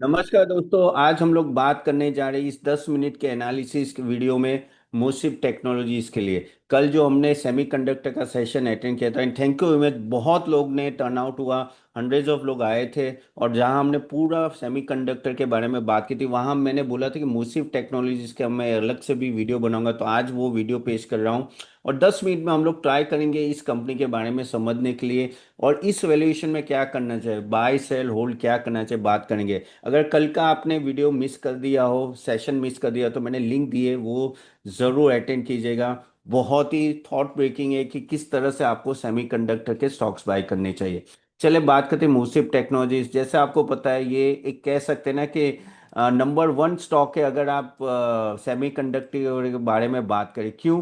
नमस्कार दोस्तों। आज हम लोग बात करने जा रहे हैं इस 10 मिनट के एनालिसिस के वीडियो में मोसिव टेक्नोलॉजीज के लिए। कल जो हमने सेमीकंडक्टर का सेशन अटेंड किया था, एंड थैंक यू इमेज, बहुत लोग ने टर्न आउट हुआ। हंड्रेड्स ऑफ लोग आए थे। और जहां हमने पूरा सेमीकंडक्टर के बारे में बात की थी, वहां मैंने बोला था कि मोसिव टेक्नोलॉजीज के मैं अलग से भी वीडियो बनाऊंगा, तो आज वो वीडियो पेश कर रहा हूँ। और 10 मिनट में हम लोग ट्राई करेंगे इस कंपनी के बारे में समझने के लिए, और इस वैल्यूएशन में क्या करना चाहिए, बाय सेल होल्ड क्या करना चाहिए, बात करेंगे। अगर कल का आपने वीडियो मिस कर दिया हो, सेशन मिस कर दिया, तो मैंने लिंक दिए, वो ज़रूर अटेंड कीजिएगा। बहुत ही थॉट ब्रेकिंग है कि किस तरह से आपको सेमीकंडक्टर के स्टॉक्स बाय करने चाहिए। चले बात करते हैं मूसिप टेक्नोलॉजीज। जैसे आपको पता है, ये एक कह सकते हैं ना कि नंबर वन स्टॉक है अगर आप सेमीकंडक्टर के बारे में बात करें। क्यों?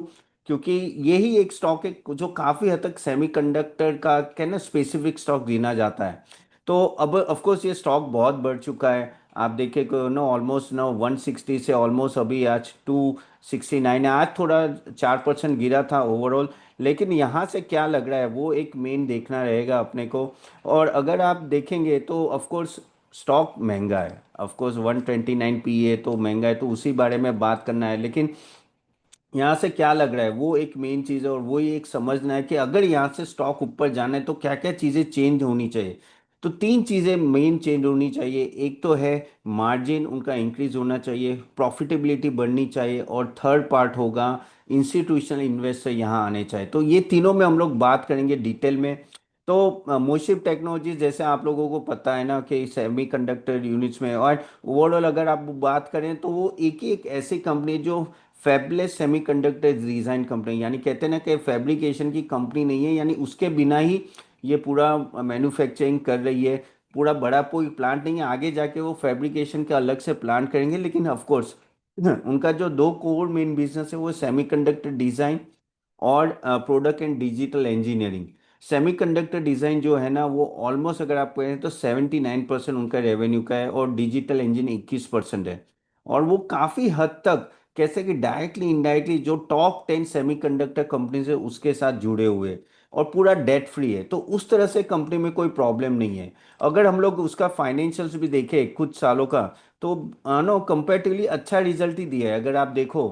क्योंकि यही एक स्टॉक है जो काफ़ी हद तक सेमीकंडक्टर का कहना स्पेसिफिक स्टॉक गिना जाता है। तो अब ऑफ कोर्स ये स्टॉक बहुत बढ़ चुका है। आप देखिए को नो ऑलमोस्ट नो 160 से ऑलमोस्ट अभी आज 269 है। आज थोड़ा 4% गिरा था ओवरऑल। लेकिन यहाँ से क्या लग रहा है, वो एक मेन देखना रहेगा अपने को। और अगर आप देखेंगे तो ऑफ कोर्स स्टॉक महंगा है। ऑफ कोर्स 129 पी है तो महंगा है, तो उसी बारे में बात करना है। लेकिन यहाँ से क्या लग रहा है, वो एक मेन चीज़ है, और वो ये एक समझना है कि अगर यहाँ से स्टॉक ऊपर जाना है तो क्या क्या चीज़ें चेंज होनी चाहिए। तो तीन चीज़ें मेन चेंज होनी चाहिए। एक तो है मार्जिन उनका इंक्रीज होना चाहिए, प्रॉफिटेबिलिटी बढ़नी चाहिए, और थर्ड पार्ट होगा इंस्टीट्यूशनल इन्वेस्टर यहाँ आने चाहिए। तो ये तीनों में हम लोग बात करेंगे डिटेल में। तो मोशिव टेक्नोलॉजी, जैसे आप लोगों को पता है ना कि सेमीकंडक्टर यूनिट्स में और ओवरऑल अगर आप बात करें तो वो एक ही एक ऐसी कंपनी है जो फैबलेस सेमीकंडक्टर डिजाइन कंपनी, यानी कहते हैं ना कि फैब्रिकेशन की कंपनी नहीं है, यानी उसके बिना ही ये पूरा मैन्युफैक्चरिंग कर रही है। पूरा बड़ा कोई प्लांट नहीं है, आगे जाके वो फैब्रिकेशन का अलग से प्लांट करेंगे। लेकिन ऑफ कोर्स उनका जो दो कोर मेन बिजनेस है वो सेमीकंडक्टर डिजाइन और product and digital engineering. Semiconductor design जो है ना, वो ऑलमोस्ट अगर आप कहें तो 79% उनका रेवेन्यू का है, और डिजिटल इंजन 21% है। और वो काफ़ी हद तक कैसे कि डायरेक्टली इनडायरेक्टली जो टॉप 10 सेमीकंडक्टर कंपनीज है उसके साथ जुड़े हुए हैं, और पूरा डेट फ्री है। तो उस तरह से कंपनी में कोई प्रॉब्लम नहीं है। अगर हम लोग उसका फाइनेंशियल्स भी देखें कुछ सालों का, तो नो कंपेरेटिवली अच्छा रिजल्ट ही दिया है। अगर आप देखो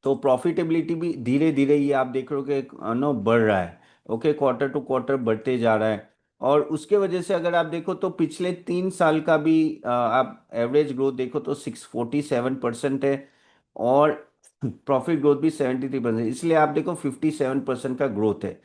तो प्रॉफिटेबिलिटी भी धीरे धीरे ये आप देख रहे हो कि नो बढ़ रहा है। ओके, क्वार्टर टू क्वार्टर बढ़ते जा रहा है। और उसके वजह से अगर आप देखो तो पिछले 3 साल का भी आप एवरेज ग्रोथ देखो तो 647% है। और प्रॉफिट ग्रोथ भी 73%, इसलिए आप देखो 57% का ग्रोथ है।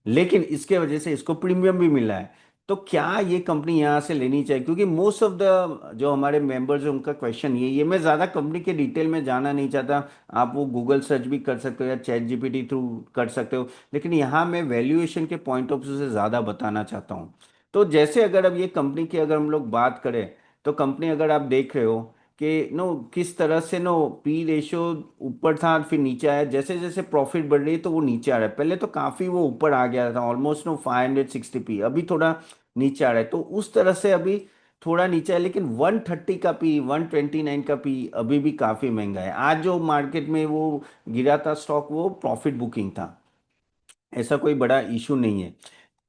लेकिन इसके वजह से इसको प्रीमियम भी मिला है। तो क्या ये कंपनी यहाँ से लेनी चाहिए? क्योंकि मोस्ट ऑफ द जो हमारे मेंबर्स हैं उनका क्वेश्चन ये मैं ज़्यादा कंपनी के डिटेल में जाना नहीं चाहता। आप वो गूगल सर्च भी कर सकते हो या चैट जीपीटी थ्रू कर सकते हो। लेकिन यहाँ मैं वैल्यूएशन के पॉइंट ऑफ व्यू से ज़्यादा बताना चाहता हूँ। तो जैसे अगर अब ये कंपनी की अगर हम लोग बात करें, तो कंपनी अगर आप देख रहे हो कि नो किस तरह से नो पी रेशियो ऊपर था फिर नीचे आया, जैसे जैसे प्रॉफिट बढ़ रही है तो वो नीचे आ रहा है। पहले तो काफी वो ऊपर आ गया था, ऑलमोस्ट नो 560 पी, अभी थोड़ा नीचे आ रहा है। तो उस तरह से अभी थोड़ा नीचे है। लेकिन 130 का पी, 129 का पी अभी भी काफी महंगा है। आज जो मार्केट में वो गिरा था स्टॉक, वो प्रॉफिट बुकिंग था, ऐसा कोई बड़ा इशू नहीं है।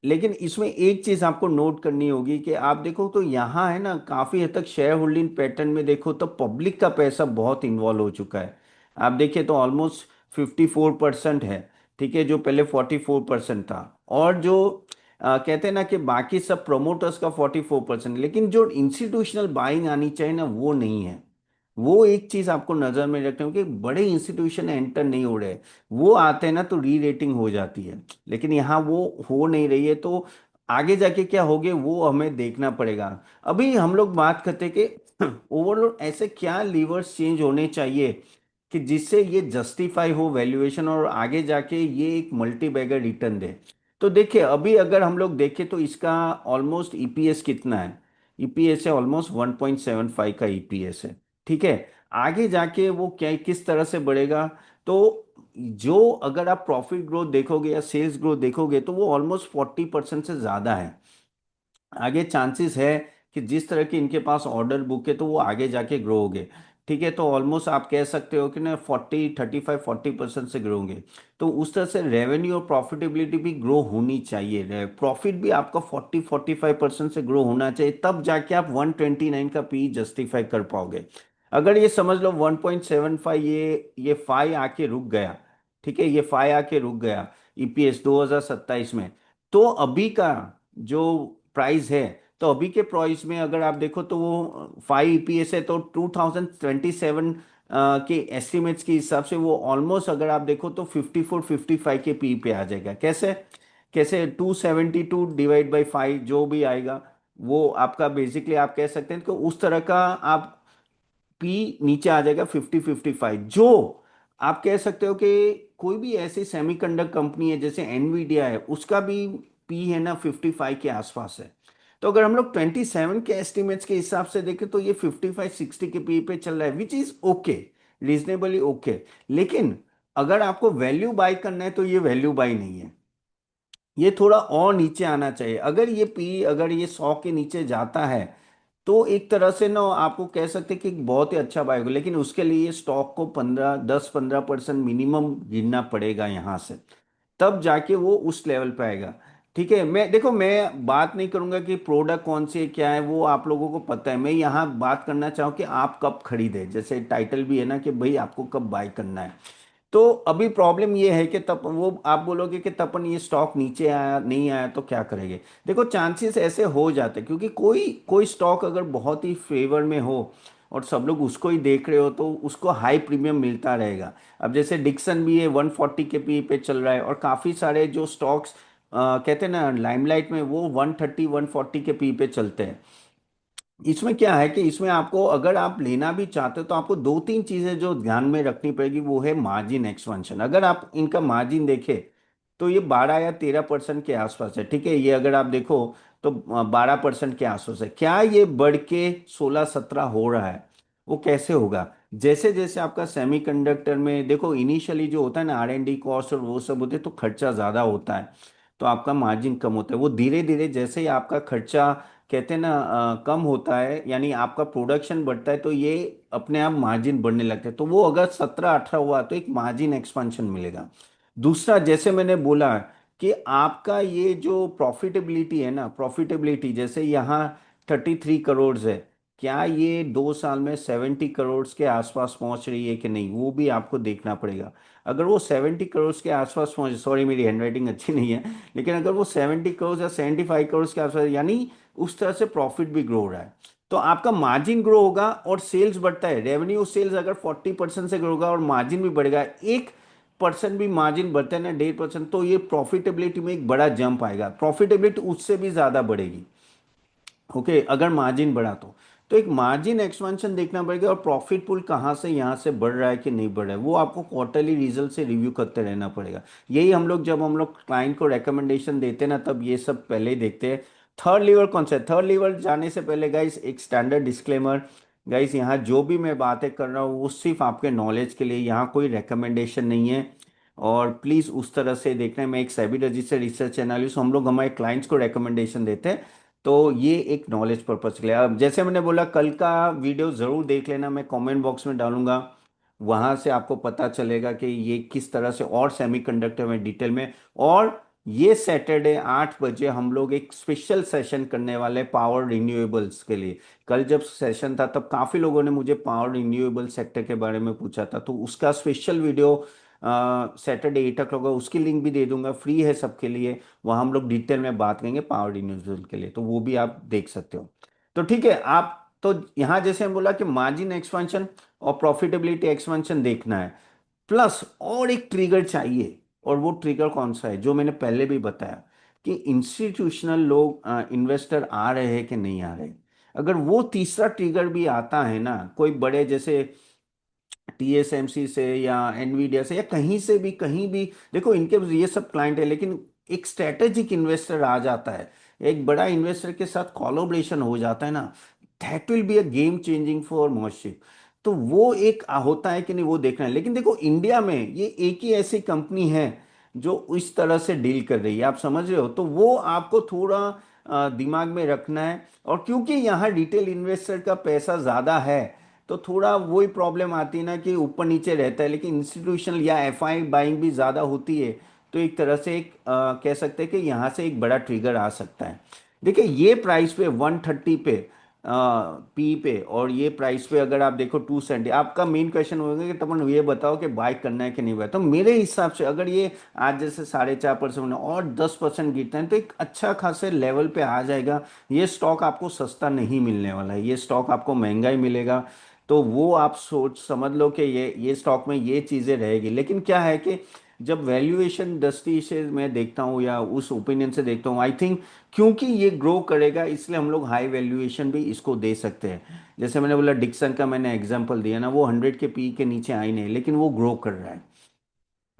लेकिन इसमें एक चीज आपको नोट करनी होगी कि आप देखो तो यहाँ है ना, काफी हद तक शेयर होल्डिंग पैटर्न में देखो तो पब्लिक का पैसा बहुत इन्वॉल्व हो चुका है। आप देखिए तो ऑलमोस्ट 54% है। ठीक है, जो पहले 44% था। और जो कहते हैं ना कि बाकी सब प्रोमोटर्स का 44%, लेकिन जो इंस्टीट्यूशनल बाइंग आनी चाहिए ना, वो नहीं है। वो एक चीज आपको नजर में रखनी होगी कि बड़े इंस्टीट्यूशन एंटर नहीं हो रहे। वो आते हैं ना तो री रेटिंग हो जाती है। लेकिन यहाँ वो हो नहीं रही है। तो आगे जाके क्या होगे वो हमें देखना पड़ेगा। अभी हम लोग बात करते हैं कि ओवरऑल ऐसे क्या लीवर्स चेंज होने चाहिए कि जिससे ये जस्टिफाई हो वैल्यूएशन, और आगे जाके ये एक मल्टी बैगर रिटर्न दे। तो देखिए अभी अगर हम लोग देखें तो इसका ऑलमोस्ट ईपीएस कितना है? ईपीएस है ऑलमोस्ट 1.75 का ईपीएस है। ठीक है, आगे जाके वो क्या किस तरह से बढ़ेगा? तो जो अगर आप प्रॉफिट ग्रोथ देखोगे या सेल्स ग्रोथ देखोगे तो वो ऑलमोस्ट 40% से ज़्यादा है। आगे चांसेस है कि जिस तरह की इनके पास ऑर्डर बुक है तो वो आगे जाके ग्रो होगे। ठीक है, तो ऑलमोस्ट आप कह सकते हो कि ना 40 35 40% से ग्रो होंगे। तो उस तरह से रेवेन्यू और प्रॉफिटेबिलिटी भी ग्रो होनी चाहिए, प्रॉफिट भी आपका 40 45% से ग्रो होना चाहिए, तब जाके आप 129 का पी जस्टिफाई कर पाओगे। अगर ये समझ लो 1.75, ये फाइव आके रुक गया, ठीक है, ये फाइव आके रुक गया ईपीएस 2027 में, तो अभी का जो प्राइस है, तो अभी के प्राइस में अगर आप देखो तो वो 5 ईपीएस है, तो 2027 के एस्टिमेट्स के हिसाब से वो ऑलमोस्ट अगर आप देखो तो 54 55 के पी पे आ जाएगा। कैसे कैसे 272 डिवाइड बाई 5 जो भी आएगा, वो आपका बेसिकली आप कह सकते हैं कि उस तरह का आप पी नीचे आ जाएगा 50 55, जो आप कह सकते हो कि कोई भी ऐसी सेमीकंडक्टर कंपनी है जैसे एनवीडिया है, उसका भी पी है ना 55 के आसपास है। तो अगर हम लोग 27 के एस्टिमेट्स के हिसाब से देखें तो ये 55 60 के पी पे चल रहा है, which is okay, reasonably okay. लेकिन अगर आपको वैल्यू बाय करना है तो ये वैल्यू बाय नहीं है, ये थोड़ा और नीचे आना चाहिए। अगर ये पी अगर ये 100 के नीचे जाता है तो एक तरह से ना आपको कह सकते हैं कि बहुत ही अच्छा बाय होगा, लेकिन उसके लिए स्टॉक को 10 15% मिनिमम गिरना पड़ेगा यहाँ से, तब जाके वो उस लेवल पे आएगा। ठीक है, मैं देखो मैं बात नहीं करूंगा कि प्रोडक्ट कौन सी है क्या है, वो आप लोगों को पता है। मैं यहाँ बात करना चाहूँ कि आप कब खरीदे, जैसे टाइटल भी है ना कि भाई आपको कब बाय करना है। तो अभी प्रॉब्लम ये है कि तब वो आप बोलोगे कि तपन ये स्टॉक नीचे आया नहीं आया तो क्या करेंगे। देखो चांसेस ऐसे हो जाते हैं, क्योंकि कोई कोई स्टॉक अगर बहुत ही फेवर में हो और सब लोग उसको ही देख रहे हो तो उसको हाई प्रीमियम मिलता रहेगा। अब जैसे डिक्सन भी है 140 के पी पे चल रहा है, और काफ़ी सारे जो स्टॉक्स कहते हैं ना लाइमलाइट में, वो 130 140 के पी पे चलते हैं। इसमें क्या है कि इसमें आपको अगर आप लेना भी चाहते हो तो आपको दो तीन चीजें जो ध्यान में रखनी पड़ेगी, वो है मार्जिन एक्सपेंशन। अगर आप इनका मार्जिन देखें तो ये 12 या 13% के आसपास है, ठीक है, ये अगर आप देखो तो 12% के आसपास है। क्या ये बढ़ के 16 17 हो रहा है? वो कैसे होगा? जैसे जैसे आपका सेमीकंडक्टर में देखो इनिशियली जो होता है ना R&D कॉस्ट और वो सब होते हैं, तो खर्चा ज़्यादा होता है, तो आपका मार्जिन कम होता है। वो धीरे धीरे जैसे ही आपका खर्चा कहते हैं ना कम होता है, यानी आपका प्रोडक्शन बढ़ता है, तो ये अपने आप मार्जिन बढ़ने लगते हैं। तो वो अगर 17 18 हुआ तो एक मार्जिन एक्सपेंशन मिलेगा। दूसरा, जैसे मैंने बोला कि आपका ये जो प्रॉफिटेबिलिटी है ना, प्रॉफिटेबिलिटी जैसे यहाँ 33 करोड़ है, क्या ये 2 साल में 70 करोड़ के आसपास पहुंच रही है कि नहीं, वो भी आपको देखना पड़ेगा। अगर वो 70 करोड़ के आसपास पहुंच, सॉरी मेरी हैंडराइटिंग अच्छी नहीं है, लेकिन अगर वो 70 करोड़ या 75 करोड़ के आसपास, यानी उस तरह से प्रॉफिट भी ग्रो हो रहा है, तो आपका मार्जिन ग्रो होगा और सेल्स बढ़ता है। रेवेन्यू सेल्स अगर 40% से ग्रो होगा और मार्जिन भी बढ़ेगा, 1% भी मार्जिन बढ़ता है ना, 1.5%, तो ये प्रॉफिटेबिलिटी में एक बड़ा जंप आएगा, प्रॉफिटेबिलिटी उससे भी ज्यादा बढ़ेगी। ओके, अगर मार्जिन बढ़ा तो एक मार्जिन एक्सपेंशन देखना पड़ेगा, और प्रॉफिट पूल कहाँ से यहाँ से बढ़ रहा है कि नहीं बढ़ रहा है, वो आपको क्वार्टरली रिजल्ट से रिव्यू करते रहना पड़ेगा। यही हम लोग जब हम लोग क्लाइंट को रेकमेंडेशन देते हैं ना, तब ये सब पहले ही देखते हैं। थर्ड लीवर कौन सा है? थर्ड लीवर जाने से पहले गाइस एक स्टैंडर्ड डिस्क्लेमर, गाइस यहाँ जो भी मैं बातें कर रहा हूँ वो सिर्फ आपके नॉलेज के लिए, यहाँ कोई रिकमेंडेशन नहीं है। और प्लीज़ उस तरह से देखना है, मैं एक सेबी रजिस्टर्ड रिसर्च एनालिस्ट, हम लोग हमारे क्लाइंट्स को रिकमेंडेशन देते हैं। तो ये एक नॉलेज पर्पज के लिए। अब जैसे मैंने बोला, कल का वीडियो ज़रूर देख लेना, मैं कमेंट बॉक्स में डालूंगा, वहां से आपको पता चलेगा कि ये किस तरह से और सेमीकंडक्टर में डिटेल में। और ये सैटरडे 8 बजे हम लोग एक स्पेशल सेशन करने वाले पावर रिन्यूएबल्स के लिए। कल जब सेशन था तब काफ़ी लोगों ने मुझे पावर रिन्यूएबल सेक्टर के बारे में पूछा था, तो उसका स्पेशल वीडियो सैटरडे 8 o'clock का, उसकी लिंक भी दे दूंगा, फ्री है सबके लिए। वहाँ हम लोग डिटेल में बात करेंगे पावर रिन्यूएबल के लिए, तो वो भी आप देख सकते हो। तो ठीक है, आप तो यहाँ जैसे हम बोला कि मार्जिन एक्सपेंशन और प्रॉफिटेबिलिटी एक्सपेंशन देखना है, प्लस और एक ट्रिगर चाहिए। और वो ट्रिगर कौन सा है? जो मैंने पहले भी बताया कि इंस्टीट्यूशनल लोग इन्वेस्टर आ रहे हैं कि नहीं आ रहे। अगर वो तीसरा ट्रिगर भी आता है ना, कोई बड़े जैसे टीएसएमसी से या एनवीडिया से या कहीं भी देखो इनके ये सब क्लाइंट है, लेकिन एक स्ट्रेटेजिक इन्वेस्टर आ जाता है, एक बड़ा इन्वेस्टर के साथ कोलैबोरेशन हो जाता है ना, that will be a game changing for मॉर्शिप। तो वो एक होता है कि नहीं, वो देखना है। लेकिन देखो इंडिया में ये एक ही ऐसी कंपनी है जो इस तरह से डील कर रही है, आप समझ रहे हो, तो वो आपको थोड़ा दिमाग में रखना है। और क्योंकि यहाँ रिटेल इन्वेस्टर का पैसा ज़्यादा है, तो थोड़ा वही प्रॉब्लम आती है ना कि ऊपर नीचे रहता है, लेकिन इंस्टीट्यूशनल या एफआई बाइंग भी ज़्यादा होती है। तो एक तरह से एक कह सकते हैं कि यहाँ से एक बड़ा ट्रिगर आ सकता है। देखिए ये प्राइस पे 130 पे पी पे, और ये प्राइस पे अगर आप देखो 270, आपका मेन क्वेश्चन होगा कि तमन ये बताओ कि बाय करना है कि नहीं बाय। तो मेरे हिसाब से अगर ये आज जैसे 4.5% और 10% गिरता है तो एक अच्छा खासे लेवल पे आ जाएगा। ये स्टॉक आपको सस्ता नहीं मिलने वाला है, ये स्टॉक आपको महंगा ही मिलेगा। तो वो आप सोच समझ लो कि ये स्टॉक में ये चीज़ें रहेगी। लेकिन क्या है कि जब वैल्यूएशन दृष्टि से मैं देखता हूँ या उस ओपिनियन से देखता हूँ, आई थिंक क्योंकि ये ग्रो करेगा इसलिए हम लोग हाई वैल्यूएशन भी इसको दे सकते हैं। जैसे मैंने बोला डिक्सन का मैंने एग्जांपल दिया ना, वो 100 के पी के नीचे आई नहीं, लेकिन वो ग्रो कर रहा है।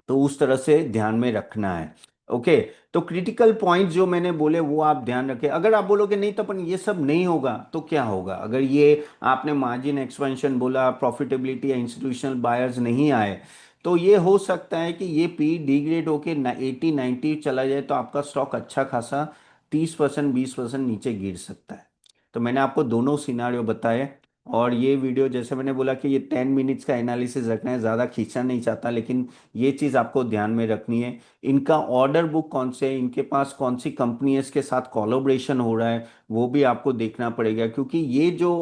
तो उस तरह से ध्यान में रखना है। ओके। तो क्रिटिकल पॉइंट जो मैंने बोले वो आप ध्यान रखें। अगर आप बोलोगे नहीं तो अपन ये सब नहीं होगा, तो क्या होगा? अगर ये आपने मार्जिन एक्सपेंशन बोला, प्रॉफिटेबिलिटी या इंस्टीट्यूशनल बायर्स नहीं आए, तो ये हो सकता है कि ये पी डिग्रेड होके 80-90 चला जाए, तो आपका स्टॉक अच्छा खासा 30% 20% नीचे गिर सकता है। तो मैंने आपको दोनों सिनारियो बताए। और ये वीडियो जैसे मैंने बोला कि ये 10 मिनट्स का एनालिसिस रखना है, ज़्यादा खींचना नहीं चाहता, लेकिन ये चीज़ आपको ध्यान में रखनी है। इनका ऑर्डर बुक कौन से है, इनके पास कौन सी कंपनी है, इसके साथ कोलैबोरेशन हो रहा है, वो भी आपको देखना पड़ेगा। क्योंकि ये जो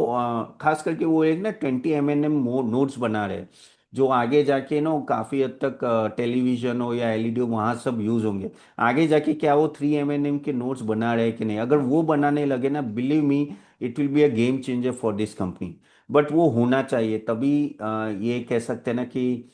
खास करके वो एक ना 20 mm नोट्स बना रहे हैं, जो आगे जाके ना काफ़ी हद तक टेलीविजन हो या एलईडी हो वहाँ सब यूज़ होंगे। आगे जाके क्या वो 3 mm के नोट्स बना रहे हैं कि नहीं, अगर वो बनाने लगे ना, believe me, it will be a game changer for this company. But वो होना चाहिए, तभी ये कह सकते हैं ना कि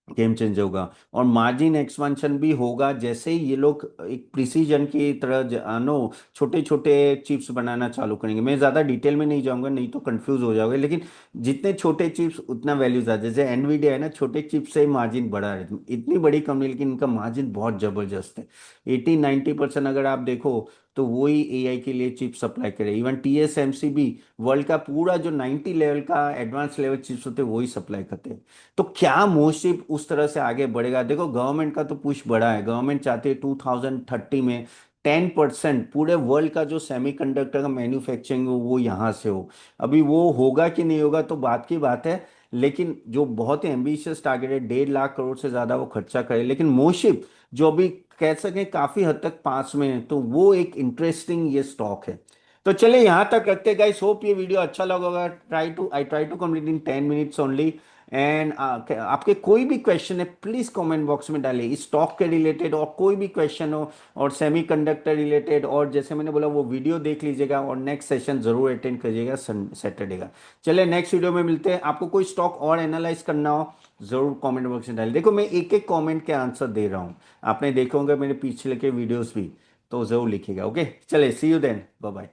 गेम चेंज होगा। और मार्जिन एक्सपेंशन भी होगा जैसे ही ये लोग एक प्रिसीजन की तरह नो छोटे छोटे चिप्स बनाना चालू करेंगे। मैं ज़्यादा डिटेल में नहीं जाऊंगा, नहीं तो कंफ्यूज हो जाओगे, लेकिन जितने छोटे चिप्स उतना वैल्यू ज़्यादा। जैसे एनवीडिया है ना, छोटे चिप्स से मार्जिन बढ़ा है, इतनी बड़ी कंपनी लेकिन इनका मार्जिन बहुत ज़बरदस्त है। 80-90% अगर आप देखो तो वही एआई के लिए चिप सप्लाई करे। इवन टीएसएमसी भी वर्ल्ड का पूरा जो 90 लेवल का एडवांस लेवल चिप्स होते हैं वही सप्लाई करते हैं। तो क्या मोशिप उस तरह से आगे बढ़ेगा? देखो गवर्नमेंट का तो पुश बड़ा है, गवर्नमेंट चाहती है 2030 में 10% पूरे वर्ल्ड का जो सेमीकंडक्टर का मैन्युफैक्चरिंग हो वो यहाँ से हो। अभी वो होगा कि नहीं होगा तो बात की बात है, लेकिन जो बहुत ही एम्बिशियस टारगेट है, 1.5 लाख करोड़ से ज्यादा वो खर्चा करे। लेकिन मोशिप जो अभी कह सकें काफी हद तक पास में है, तो वो एक इंटरेस्टिंग ये स्टॉक है। तो चलिए यहाँ तक रखते गाइस, होप ये वीडियो अच्छा लगा होगा। Try to complete in 10 minutes only. And आपके कोई भी क्वेश्चन है प्लीज कमेंट बॉक्स में डालिए, इस स्टॉक के रिलेटेड और कोई भी क्वेश्चन हो, और सेमीकंडक्टर रिलेटेड, और जैसे मैंने बोला वो वीडियो देख लीजिएगा और नेक्स्ट सेशन जरूर अटेंड करिएगा सैटरडे का। चलिए नेक्स्ट वीडियो में मिलते हैं। आपको कोई स्टॉक और एनालाइज करना हो जरूर कमेंट बॉक्स में डालिए। देखो मैं एक एक कमेंट के आंसर दे रहा हूँ, आपने देखे होंगे मेरे पिछले के वीडियोस भी, तो जरूर लिखिएगा। ओके चलिए, सी यू देन, बाय बाय।